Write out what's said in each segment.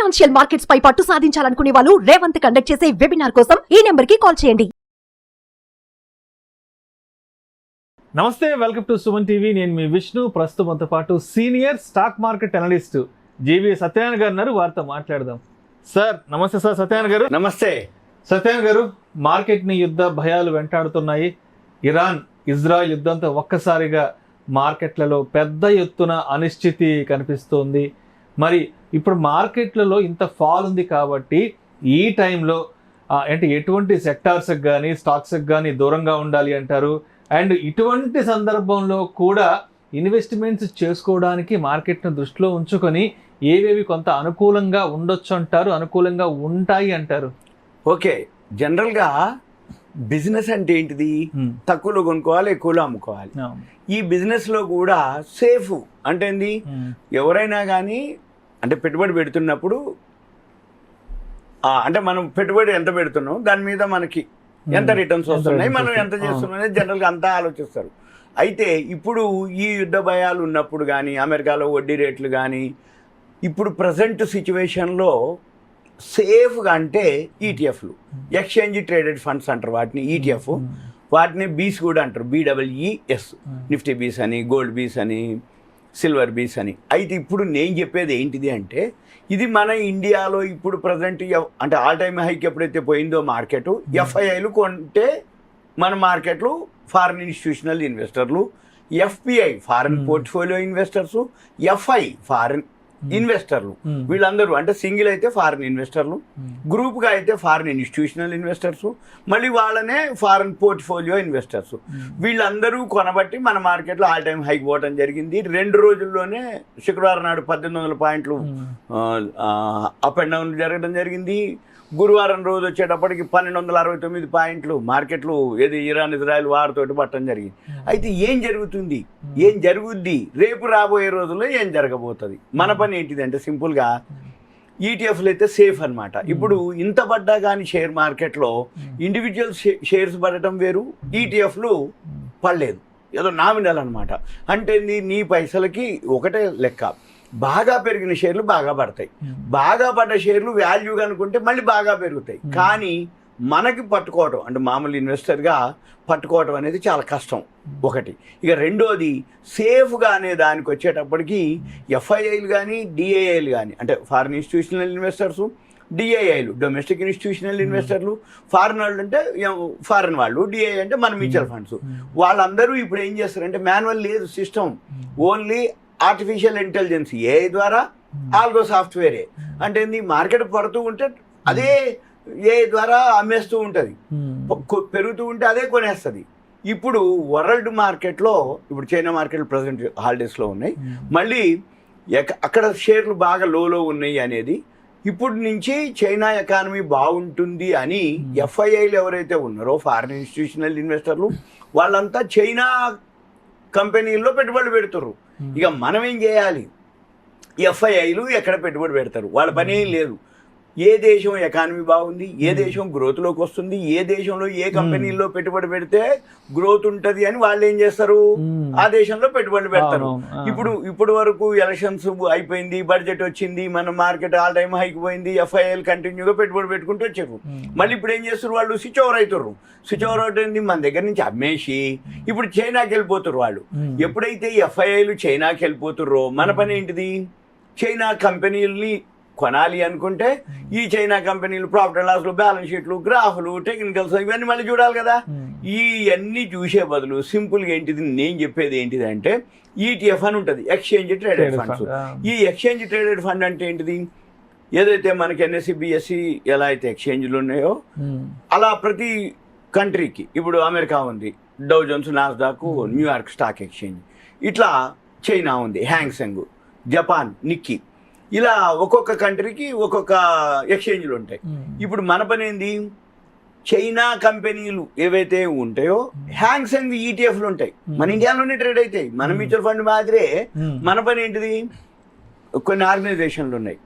Financial markets పై పట్టు సాధించాలనుకునే వాళ్ళు Revanth conduct చేసే వెబినార్ కోసం ఈ నెంబర్ కి కాల్ చేయండి. నమస్తే, వెల్కమ్ టు సుమన్ టీవీ. నేను మీ విష్ణు. ప్రస్తుతంతో పాటు సీనియర్ స్టాక్ మార్కెట్ అనలిస్ట్ జీవి సత్యనారాయణ గారు ఉన్నారు. వారితో మాట్లాడదాం. సార్ నమస్తే. సార్ సత్యనారాయణ గారు నమస్తే. సత్యనారాయణ గారు, మార్కెట్ని యుద్ధ భయాలు వెంటాడుతున్నాయి. ఇరాన్ ఇజ్రాయెల్ యుద్ధంతో ఒక్కసారిగా మార్కెట్లలో పెద్ద ఎత్తున అనిశ్చితి కనిపిస్తోంది. మరి ఇప్పుడు మార్కెట్లలో ఇంత ఫాల్ ఉంది కాబట్టి ఈ టైంలో అంటే ఎటువంటి సెక్టార్స్కి కానీ స్టాక్స్కి కానీ దూరంగా ఉండాలి అంటారు. అండ్ ఇటువంటి సందర్భంలో కూడా ఇన్వెస్ట్మెంట్స్ చేసుకోవడానికి మార్కెట్ను దృష్టిలో ఉంచుకొని ఏవేవి కొంత అనుకూలంగా ఉండొచ్చు అంటారు, అనుకూలంగా ఉంటాయి అంటారు? ఓకే, జనరల్గా బిజినెస్ అంటే ఏంటిది? తక్కువలో కొనుక్కోవాలి, ఎక్కువలో అమ్ముకోవాలి. ఈ బిజినెస్లో కూడా సేఫ్ అంటే ఏంది? ఎవరైనా కానీ అంటే పెట్టుబడి పెడుతున్నప్పుడు అంటే మనం పెట్టుబడి ఎంత పెడుతున్నాం, దాని మీద మనకి ఎంత రిటర్న్స్ వస్తున్నాయి, మనం ఎంత చేస్తున్నాం అనేది జనరల్గా అంతా ఆలోచిస్తారు. అయితే ఇప్పుడు ఈ యుద్ధ భయాలు ఉన్నప్పుడు కానీ, అమెరికాలో వడ్డీ రేట్లు కానీ, ఇప్పుడు ప్రజెంట్ సిచ్యువేషన్లో సేఫ్గా అంటే ఈటీఎఫ్లు, ఎక్స్చేంజ్ ట్రేడెడ్ ఫండ్స్ అంటారు వాటిని, ఈటీఎఫ్. వాటిని బీస్ కూడా అంటారు, BEES. నిఫ్టీ బీస్ అని, గోల్డ్ బీస్ అని, సిల్వర్ బీస్ అని. అయితే ఇప్పుడు నేను చెప్పేది ఏంటిది అంటే, ఇది మన ఇండియాలో ఇప్పుడు ప్రజెంట్ అంటే ఆల్ టైమ్ హైక్ ఎప్పుడైతే పోయిందో మార్కెట్, FIIలు కొంటే మన మార్కెట్లు ఫారిన్ ఇన్స్టిట్యూషనల్ ఇన్వెస్టర్లు, FPI foreign portfolio ఇన్వెస్టర్సు, FI foreign ఇన్వెస్టర్లు, వీళ్ళందరూ అంటే సింగిల్ అయితే ఫారిన్ ఇన్వెస్టర్లు, గ్రూప్గా అయితే ఫారిన్ ఇన్స్టిట్యూషనల్ ఇన్వెస్టర్సు, మళ్ళీ వాళ్ళనే ఫారిన్ పోర్ట్ఫోలియో ఇన్వెస్టర్స్. వీళ్ళందరూ కొనబట్టి మన మార్కెట్లో ఆల్ టైమ్ హైక్ పోవడం జరిగింది. 2 రోజుల్లోనే శుక్రవారం నాడు 1800 పాయింట్లు అప్ అండ్ డౌన్ జరగడం జరిగింది. గురువారం రోజు వచ్చేటప్పటికి 1269 పాయింట్లు మార్కెట్లు ఏది ఇరాన్ ఇజ్రాయెల్ వారితోటి పట్టడం జరిగింది. అయితే ఏం జరుగుతుంది, ఏం జరుగుద్ది, రేపు రాబోయే రోజుల్లో ఏం జరగబోతుంది? మన పని ఏంటిది అంటే సింపుల్గా ఈటీఎఫ్లు అయితే సేఫ్ అనమాట. ఇప్పుడు ఇంత పడ్డా కానీ షేర్ మార్కెట్లో ఇండివిజువల్ షేర్స్ పడటం వేరు, ఈటీఎఫ్లు పడలేదు, ఏదో నామినల్ అనమాట. అంటే నీ పైసలకి ఒకటే లెక్క. బాగా పెరిగిన షేర్లు బాగా పడతాయి, బాగా పడ్డ షేర్లు వాల్యూ అనుకుంటే మళ్ళీ బాగా పెరుగుతాయి. కానీ మనకి పట్టుకోవటం అంటే మామూలు ఇన్వెస్టర్గా పట్టుకోవటం అనేది చాలా కష్టం ఒకటి. ఇక రెండోది సేఫ్గా అనే దానికి వచ్చేటప్పటికి FIIలు కానీ DIIలు కానీ అంటే ఫారిన్ ఇన్స్టిట్యూషనల్ ఇన్వెస్టర్సు, DIIలు డొమెస్టిక్ ఇన్స్టిట్యూషనల్ ఇన్వెస్టర్లు, ఫారిన్ వాళ్ళు అంటే ఫారిన్ వాళ్ళు, DII అంటే మన మ్యూచువల్ ఫండ్స్. వాళ్ళందరూ ఇప్పుడు ఏం చేస్తారంటే మాన్యువల్ లేదు system, only artificial intelligence AI ద్వారా, ఆల్గో సాఫ్ట్వేరే. అంటే మార్కెట్ పడుతూ ఉంటే అదే AI ద్వారా అమ్మేస్తూ ఉంటుంది, పెరుగుతూ ఉంటే అదే కొనేస్తుంది. ఇప్పుడు వరల్డ్ మార్కెట్లో ఇప్పుడు చైనా మార్కెట్ ప్రజెంట్ హాలిడేస్లో ఉన్నాయి, మళ్ళీ అక్కడ షేర్లు బాగా లోలో ఉన్నాయి అనేది ఇప్పుడు నుంచి చైనా ఎకానమీ బాగుంటుంది అని FIIలు ఎవరైతే ఉన్నారో ఫారిన్ ఇన్స్టిట్యూషనల్ ఇన్వెస్టర్లు వాళ్ళంతా చైనా కంపెనీల్లో పెట్టుబడులు పెడుతున్నారు. ఇక మనం ఏం చేయాలి? FIIలు ఎక్కడ పెట్టుబడి పెడతారు? వాళ్ళ పని ఏం లేదు. ఏ దేశం ఎకానమీ బాగుంది, ఏ దేశం గ్రోత్లోకి వస్తుంది, ఏ దేశంలో ఏ కంపెనీల్లో పెట్టుబడి పెడితే గ్రోత్ ఉంటుంది అని వాళ్ళు ఏం చేస్తారు? ఆ దేశంలో పెట్టుబడులు పెడతారు. ఇప్పుడు వరకు ఎలక్షన్స్ అయిపోయింది, బడ్జెట్ వచ్చింది, మన మార్కెట్ ఆల్ టైమ్ హైక్ పోయింది, FIIలు కంటిన్యూగా పెట్టుబడి పెట్టుకుంటూ వచ్చారు. మళ్ళీ ఇప్పుడు ఏం చేస్తారు? వాళ్ళు స్విచ్ ఓవర్ అవుతారు. స్విచ్ ఓవర్ అవుతుంది మన దగ్గర నుంచి అమ్మేసి ఇప్పుడు చైనాకి వెళ్ళిపోతారు వాళ్ళు. ఎప్పుడైతే FIIలు చైనాకి వెళ్ళిపోతారో మన పని ఏంటిది? చైనా కంపెనీలని కొనాలి అనుకుంటే ఈ చైనా కంపెనీలు ప్రాఫిట్ అండ్ లాస్లు, బ్యాలెన్స్ షీట్లు, గ్రాఫ్లు, టెక్నికల్స్ ఇవన్నీ మళ్ళీ చూడాలి కదా. ఇవన్నీ చూసే బదులు సింపుల్గా ఏంటిది నేను చెప్పేది ఏంటిది అంటే ETF అని ఉంటుంది, ఎక్స్చేంజ్ ట్రేడెడ్ ఫండ్స్. ఈ ఎక్స్చేంజ్ ట్రేడెడ్ ఫండ్ అంటే ఏంటిది? ఏదైతే మనకి NSE, BSE ఎలా అయితే ఎక్స్చేంజ్లు ఉన్నాయో అలా ప్రతి కంట్రీకి ఇప్పుడు అమెరికా ఉంది, Dow Jones, Nasdaq, New York stock exchange, ఇట్లా చైనా ఉంది, హ్యాంగ్సెంగ్, జపాన్ నిక్కీ, ఇలా ఒక్కొక్క కంట్రీకి ఒక్కొక్క ఎక్స్చేంజ్లు ఉంటాయి. ఇప్పుడు మన పని ఏంది? చైనా కంపెనీలు ఏవైతే ఉంటాయో హ్యాంగ్సెంగ్ ETFలు ఉంటాయి, మన ఇండియాలోనే ట్రేడ్ అవుతాయి, మన మ్యూచువల్ ఫండ్ మాదిరే. మన పని ఏంటిది? కొన్ని ఆర్గనైజేషన్లు ఉన్నాయి,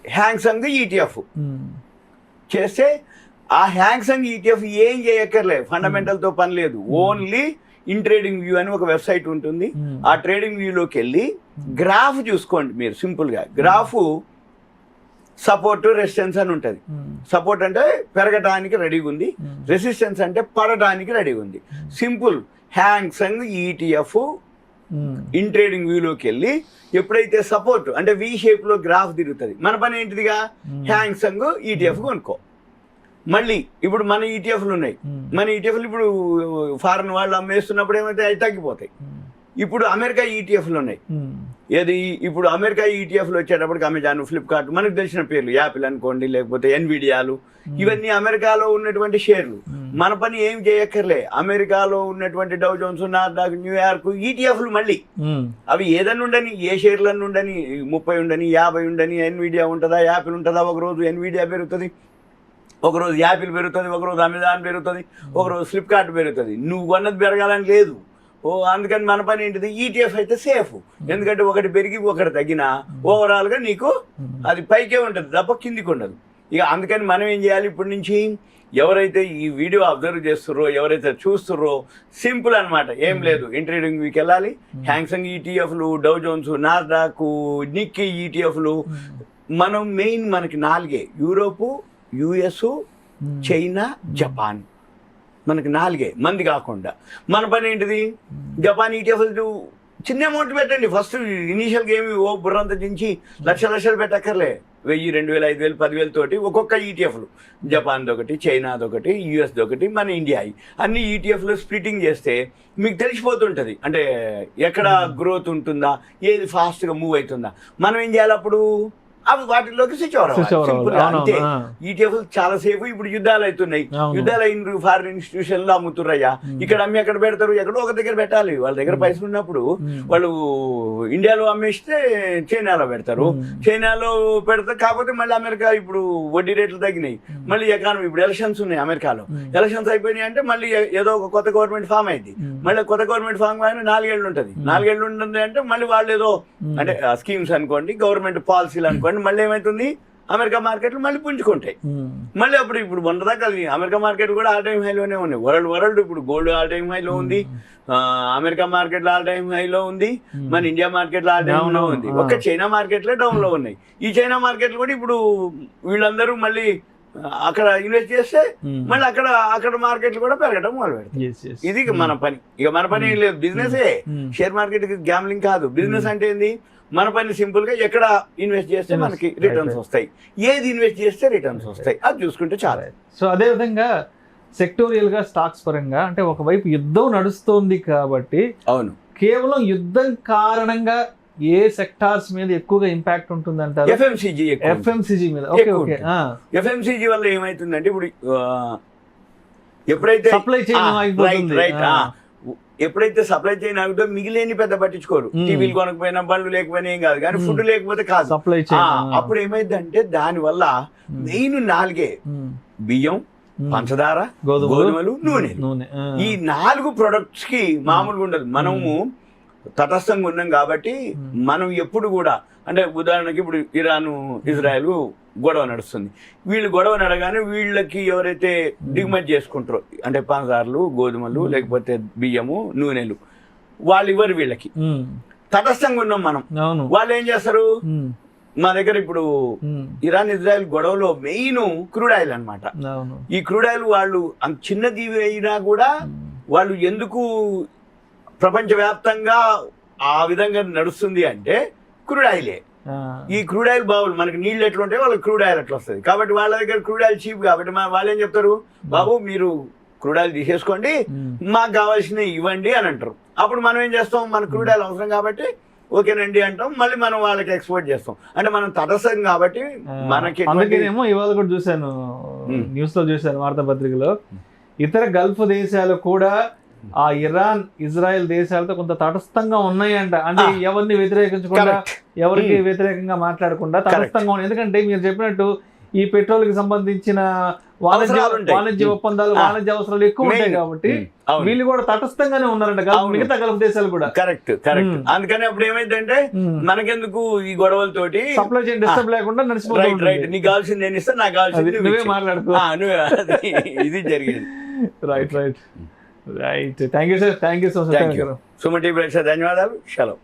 హ్యాంగ్సెంగ్ ETF చేస్తే ఆ హ్యాంగ్సెంగ్ ETF ఏం చేయక్కర్లేదు, ఫండమెంటల్తో పని లేదు. ఓన్లీ ఇన్ ట్రేడింగ్ వ్యూ అని ఒక వెబ్సైట్ ఉంటుంది, ఆ ట్రేడింగ్ వ్యూలోకి వెళ్ళి గ్రాఫ్ చూసుకోండి మీరు. సింపుల్గా గ్రాఫ్ సపోర్ట్ రెసిస్టెన్స్ అని ఉంటుంది. సపోర్ట్ అంటే పెరగటానికి రెడీగా ఉంది, రెసిస్టెన్స్ అంటే పడటానికి రెడీగా ఉంది. Simple. Hang Seng ETF in trading వ్యూలోకి వెళ్ళి ఎప్పుడైతే సపోర్ట్ అంటే వి షేప్ లో గ్రాఫ్ తిరుగుతుంది, మన పని ఏంటిదిగా హ్యాంగ్సంగ్ ఈటీఎఫ్ కొనుక్కో. మళ్ళీ ఇప్పుడు మన ఈటీఎఫ్లు ఉన్నాయి, మన ఈటీఎఫ్లు ఇప్పుడు ఫారెన్ వాళ్ళు అమ్మేస్తున్నప్పుడు ఏమైతే అవి తగ్గిపోతాయి. ఇప్పుడు అమెరికా ఈటీఎఫ్లు ఉన్నాయి. ఏది ఇప్పుడు అమెరికా ఈటీఎఫ్లు వచ్చేటప్పటికి అమెజాన్, ఫ్లిప్కార్ట్, మనకు తెలిసిన పేర్లు, యాపిల్ అనుకోండి, లేకపోతే ఎన్విడియాలు, ఇవన్నీ అమెరికాలో ఉన్నటువంటి షేర్లు. మన పని ఏం చేయక్కర్లే, అమెరికాలో ఉన్నటువంటి డౌ జోన్స్, నాస్డాక్, న్యూయార్క్ ఈటీఎఫ్లు మళ్ళీ అవి ఏదన్నా ఉండని, ఏ షేర్లన్నీ ఉండని, 30 ఉండని, 50 ఉండని, ఎన్విడియా ఉంటుందా, యాపిల్ ఉంటుందా, ఒకరోజు ఎన్విడియా పెరుగుతుంది, ఒకరోజు యాపిల్ పెరుగుతుంది, ఒకరోజు అమెజాన్ పెరుగుతుంది, ఒకరోజు ఫ్లిప్కార్ట్ పెరుగుతుంది. నువ్వు కొన్నది పెరగాలని లేదు. అందుకని మన పని ఏంటిది, ఈటీఎఫ్ అయితే సేఫ్. ఎందుకంటే ఒకటి పెరిగి ఒకటి తగ్గినా ఓవరాల్గా నీకు అది పైకే ఉంటుంది తప్ప కిందికి ఉండదు. ఇక అందుకని మనం ఏం చేయాలి, ఇప్పటి నుంచి ఎవరైతే ఈ వీడియో అబ్జర్వ్ చేస్తుర్రో, ఎవరైతే చూస్తుర్రో, సింపుల్ అనమాట, ఏం లేదు. ట్రేడింగ్ వీక్ వెళ్ళాలి, హ్యాంగ్సంగ్ ఈటీఎఫ్లు, డౌ జోన్స్, నాస్డాక్, నిక్కీ ఈటీఎఫ్లు. మనం మెయిన్ మనకి 4 యూరోపు, యుఎస్, చైనా, జపాన్. మనకి 4 మంది కాకుండా. మన పని ఏంటిది, జపాన్ ఈటీఎఫ్లు చిన్న అమౌంట్ పెట్టండి ఫస్ట్. ఇనీషియల్గా ఏమి ఓ బుర్రంతా దించి లక్షలు పెట్టక్కర్లే. 1000, 2000, 5000, 10,000 తోటి ఒక్కొక్క ఈటీఎఫ్లు, జపాన్దొకటి, చైనాదొకటి, యుఎస్దొకటి, మన ఇండియా, అన్ని ఈటీఎఫ్లు స్ప్లిట్టింగ్ చేస్తే మీకు తెలిసిపోతుంటుంది. అంటే ఎక్కడ గ్రోత్ ఉంటుందా, ఏది ఫాస్ట్గా మూవ్ అవుతుందా. మనం ఏం చేయాలి అప్పుడు, అవి వాటిలోకి స్విచ్ ఓవర్. అంతే. ఈటీఎఫ్ చాలా సేఫ్. ఇప్పుడు యుద్ధాలు అవుతున్నాయి, యుద్ధాలు అయిన ఫారిన్ ఇన్స్టిట్యూషన్ లో అమ్ముతుర్రయ్యా. ఇక్కడ అమ్మి ఎక్కడ పెడతారు, ఎక్కడో ఒక దగ్గర పెట్టాలి. వాళ్ళ దగ్గర పైసలు ఉన్నప్పుడు వాళ్ళు ఇండియాలో అమ్మేస్తే చైనాలో పెడతారు, చైనాలో పెడతారు. కాకపోతే మళ్ళీ అమెరికా ఇప్పుడు వడ్డీ రేట్లు తగ్గినాయి, మళ్ళీ ఎకానమీ ఇప్పుడు ఎలక్షన్స్ ఉన్నాయి అమెరికాలో, ఎలక్షన్స్ అయిపోయినాయి అంటే మళ్ళీ ఏదో ఒక కొత్త గవర్నమెంట్ ఫామ్ అయింది. మళ్ళీ కొత్త గవర్నమెంట్ ఫామ్ అయినా 4 ఏళ్ళు ఉంటుంది. 4 ఏళ్ళు ఉంటుంది అంటే మళ్ళీ వాళ్ళు ఏదో అంటే స్కీమ్స్ అనుకోండి, గవర్నమెంట్ పాలసీలు అనుకోండి, మళ్ళీ ఏమైతుంది, అమెరికా మార్కెట్లు మళ్ళీ పుంజుకుంటాయి. మళ్ళీ అప్పుడు ఇప్పుడు మొన్నదాకా అమెరికా మార్కెట్ కూడా ఆల్ టైమ్ హైలోనే ఉన్నాయి. వరల్డ్ ఇప్పుడు గోల్డ్ ఆల్ టైమ్ హైలో ఉంది, అమెరికా మార్కెట్ లో ఆల్ టైమ్ హైలో ఉంది, మన ఇండియా మార్కెట్ లో ఆల్ టైమ్ లో ఉంది. ఒక్క చైనా మార్కెట్ లో డౌన్ లో ఉన్నాయి. ఈ చైనా మార్కెట్లు కూడా ఇప్పుడు వీళ్ళందరూ మళ్ళీ అక్కడ ఇన్వెస్ట్ చేస్తే మళ్ళీ అక్కడ మార్కెట్లు కూడా పెరగడం మొదలు పెడతాయి. ఇది మన పని. ఇక మన పని ఏం లేదు, బిజినెసే. షేర్ మార్కెట్ గ్యామ్లింగ్ కాదు. బిజినెస్ అంటే ఏంది, మన పని సింపుల్ గా ఎక్కడ ఇన్వెస్ట్ చేస్తే మనకి రిటర్న్స్ వస్తాయి, ఏది ఇన్వెస్ట్ చేస్తే రిటర్న్స్ వస్తాయి, అది చూసుకుంటే చాలా. సో అదే విధంగా సెక్టోరియల్ గా స్టాక్స్ పరంగా అంటే ఒకవైపు యుద్ధం నడుస్తోంది కాబట్టి, అవును, కేవలం యుద్ధం కారణంగా ఏ సెక్టార్స్ మీద ఎక్కువగా ఇంపాక్ట్ ఉంటుంది అంటారు? ఎఫ్ఎంసీజీ మీద. ఓకే. ఎఫ్ఎంసీజీ వల్ల ఏమైతుందంటే ఇప్పుడు ఎప్పుడైతే సప్లై చైన్ ఎప్పుడైతే సప్లై చైన్ ఆగుతో మిగిలేని పెద్ద పట్టించుకోరు. టీవీలు కొనకపోయినా, బండ్లు లేకపోయినా ఏం కాదు, కానీ ఫుడ్ లేకపోతే కాదు. సప్లై చైన్ అప్పుడు ఏమైందంటే దాని వల్ల మెయిన్ 4 బియ్యం, పంచదార, గోధుమలు, నూనె. ఈ 4 ప్రొడక్ట్స్ కి మామూలుగా ఉండదు. మనము తటస్థంగా ఉన్నాం కాబట్టి మనం ఎప్పుడు కూడా అంటే ఉదాహరణకి ఇప్పుడు ఇరాన్, ఇజ్రాయెల్ గొడవ నడుస్తుంది. వీళ్ళు గొడవ నడగానే వీళ్ళకి ఎవరైతే దిగుమతి చేసుకుంటారో అంటే పంచదారలు, గోధుమలు, లేకపోతే బియ్యము, నూనెలు, వాళ్ళు ఇవ్వరు వీళ్ళకి. తటస్థంగా ఉన్నాం మనం. వాళ్ళు ఏం చేస్తారు, మా దగ్గర ఇప్పుడు ఇరాన్, ఇజ్రాయెల్ గొడవలో మెయిన్ క్రూడ్ ఆయిల్ అనమాట. ఈ క్రూడ్ ఆయిల్ వాళ్ళు చిన్నది అయినా కూడా వాళ్ళు ఎందుకు ప్రపంచవ్యాప్తంగా ఆ విధంగా నడుస్తుంది అంటే క్రూడ్ ఆయిలే. ఈ క్రూడ్ ఆయిల్ బావులు మనకి నీళ్ళు ఎట్లా ఉంటాయి, వాళ్ళకి క్రూడ్ ఆయిల్ అట్లా వస్తుంది. కాబట్టి వాళ్ళ దగ్గర క్రూడ్ ఆయిల్ చీప్ కాబట్టి వాళ్ళు ఏం చెప్తారు, బాబు మీరు క్రూడ్ ఆయిల్ తీసేసుకోండి, మాకు కావాల్సినవి ఇవ్వండి అని అంటారు. అప్పుడు మనం ఏం చేస్తాం, మన క్రూడ్ ఆయిల్ అవసరం కాబట్టి ఓకేనండి అంటాం, మళ్ళీ మనం వాళ్ళకి ఎక్స్పోర్ట్ చేస్తాం. అంటే మనం తటస్థం కాబట్టి మనకి. అందుకేనేమో ఇవాళ కూడా చూశాను, న్యూస్ లో చూశాను, వార్తాపత్రికలో ఇతర గల్ఫ్ దేశాలు కూడా ఆ ఇరాన్, ఇజ్రాయెల్ దేశాలతో కొంత తటస్థంగా ఉన్నాయంట. అంటే ఎవరిని వ్యతిరేకించకుండా, ఎవరికి వ్యతిరేకంగా మాట్లాడకుండా తటస్థంగా ఉన్నాయి. ఎందుకంటే మీరు చెప్పినట్టు ఈ పెట్రోల్ కి సంబంధించిన వాణిజ్య ఒప్పందాలు, వాణిజ్య అవసరాలు ఎక్కువ ఉంటాయి కాబట్టి వీళ్ళు కూడా తటస్థంగానే ఉన్నారంట మిగతా గల్ఫ్ దేశాలు కూడా. కరెక్ట్. అందుకని అప్పుడు ఏమైందంటే మనకెందుకు ఈ గొడవలతోటి సప్లై చైన్ డిస్టర్బ్ లేకుండా నడిచిపోతుంది. రైట్, నీకు కావాల్సింది నేను ఇస్తాను, నాకు కావాల్సింది నువ్వే మాట్లాడుకో. ఇది జరిగింది. Right. Thank you sir. Thank you so much. Suman TV ప్రేక్షకులకు ధన్యవాదాలు. సెలవు.